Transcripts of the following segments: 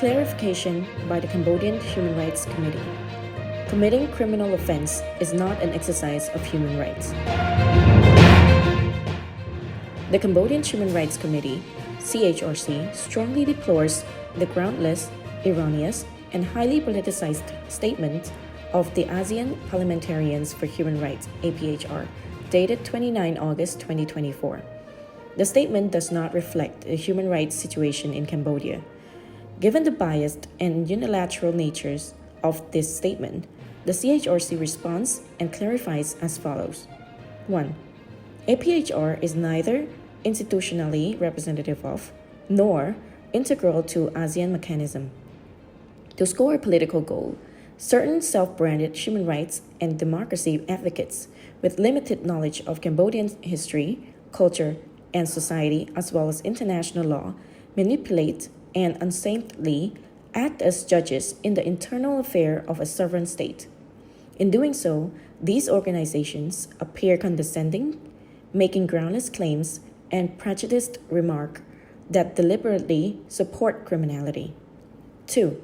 Clarification by the Cambodian Human Rights Committee. Committing criminal offense is not an exercise of human rights. The Cambodian Human Rights Committee, CHRC, strongly deplores the groundless, erroneous, and highly politicized statement of the ASEAN Parliamentarians for Human Rights, APHR, dated 29 August 2024. The statement does not reflect the human rights situation in Cambodia. Given the biased and unilateral natures of this statement, the CHRC responds and clarifies as follows. 1. APHR is neither institutionally representative of nor integral to ASEAN mechanism. To score a political goal, certain self-branded human rights and democracy advocates with limited knowledge of Cambodian history, culture, and society, as well as international law, manipulate and unsaintly act as judges in the internal affair of a sovereign state. In doing so, these organizations appear condescending, making groundless claims and prejudiced remarks that deliberately support criminality. 2.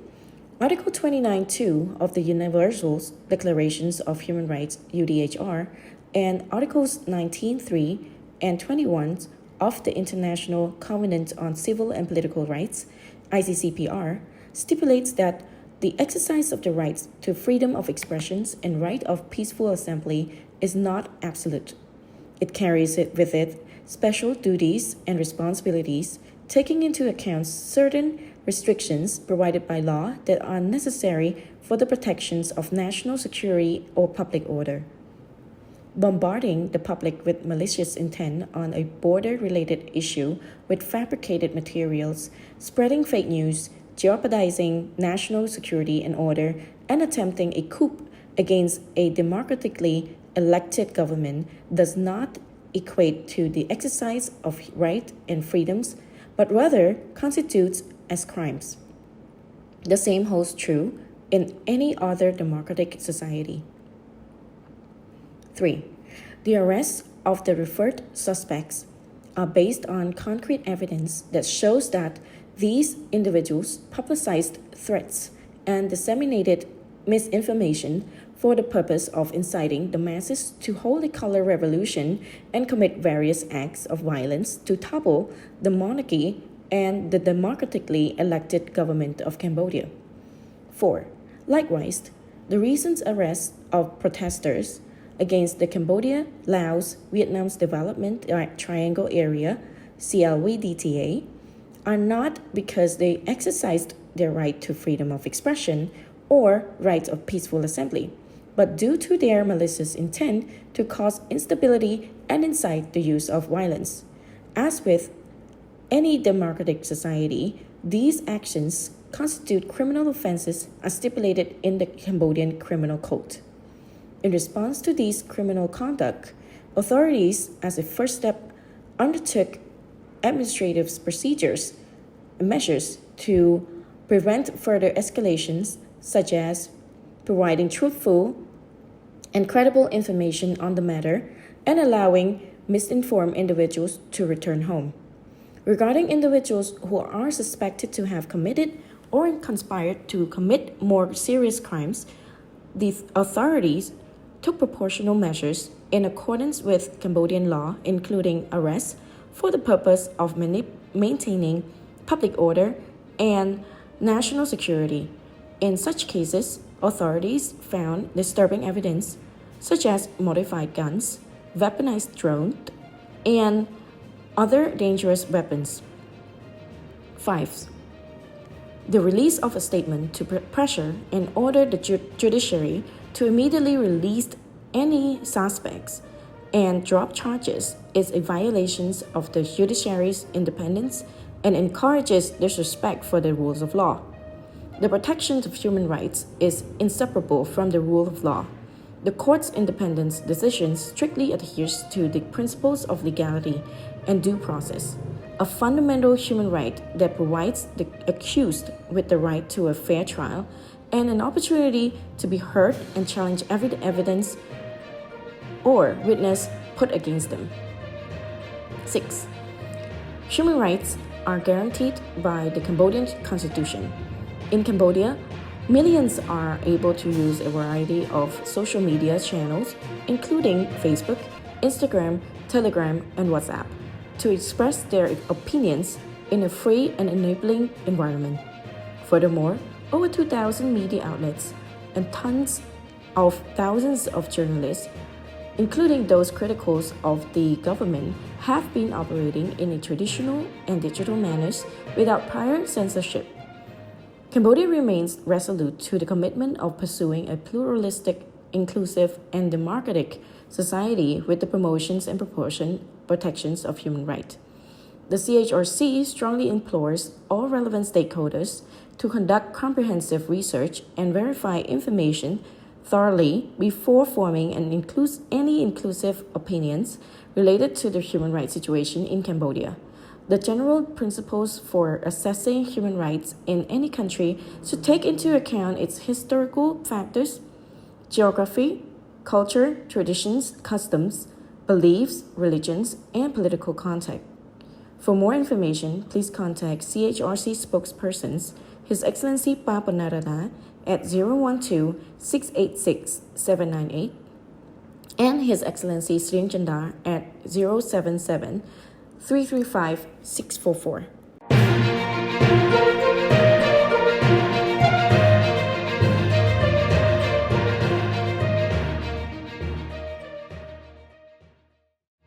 Article 29.2 of the Universal Declarations of Human Rights, UDHR, and Articles 19.3 and 21 of the International Covenant on Civil and Political Rights, ICCPR, stipulates that the exercise of the rights to freedom of expression and right of peaceful assembly is not absolute. It carries with it special duties and responsibilities, taking into account certain restrictions provided by law that are necessary for the protections of national security or public order. Bombarding the public with malicious intent on a border-related issue with fabricated materials, spreading fake news, jeopardizing national security and order, and attempting a coup against a democratically elected government does not equate to the exercise of rights and freedoms, but rather constitutes as crimes. The same holds true in any other democratic society. 3. The arrests of the referred suspects are based on concrete evidence that shows that these individuals publicized threats and disseminated misinformation for the purpose of inciting the masses to hold a color revolution and commit various acts of violence to topple the monarchy and the democratically elected government of Cambodia. 4. Likewise, the recent arrest of protesters against the Cambodia, Laos, Vietnam's Development Triangle Area, CLV-DTA, are not because they exercised their right to freedom of expression or right of peaceful assembly, but due to their malicious intent to cause instability and incite the use of violence. As with any democratic society, these actions constitute criminal offenses as stipulated in the Cambodian Criminal Code. In response to these criminal conduct, authorities, as a first step, undertook administrative procedures and measures to prevent further escalations, such as providing truthful and credible information on the matter and allowing misinformed individuals to return home. Regarding individuals who are suspected to have committed or conspired to commit more serious crimes, the authorities took proportional measures in accordance with Cambodian law, including arrests for the purpose of maintaining public order and national security. In such cases, authorities found disturbing evidence, such as modified guns, weaponized drones, and other dangerous weapons. 5. The release of a statement to pressure and order the judiciary to immediately release any suspects and drop charges is a violation of the judiciary's independence and encourages disrespect for the rules of law. The protection of human rights is inseparable from the rule of law. The court's independence decisions strictly adheres to the principles of legality and due process, a fundamental human right that provides the accused with the right to a fair trial and an opportunity to be heard and challenge every evidence or witness put against them. 6. Human rights are guaranteed by the Cambodian Constitution. In Cambodia, millions are able to use a variety of social media channels, including Facebook, Instagram, Telegram, and WhatsApp, to express their opinions in a free and enabling environment. Furthermore, over 2,000 media outlets and thousands of journalists, including those critical of the government, have been operating in a traditional and digital manners without prior censorship. Cambodia remains resolute to the commitment of pursuing a pluralistic, inclusive, and democratic society with the promotions and protections of human rights. The CHRC strongly implores all relevant stakeholders to conduct comprehensive research and verify information thoroughly before forming any inclusive opinions related to the human rights situation in Cambodia. The general principles for assessing human rights in any country should take into account its historical factors, geography, culture, traditions, customs, beliefs, religions, and political context. For more information, please contact CHRC spokespersons, His Excellency Papa Narada, at 012-686-798 and His Excellency Srin Chandar at 077-335-644.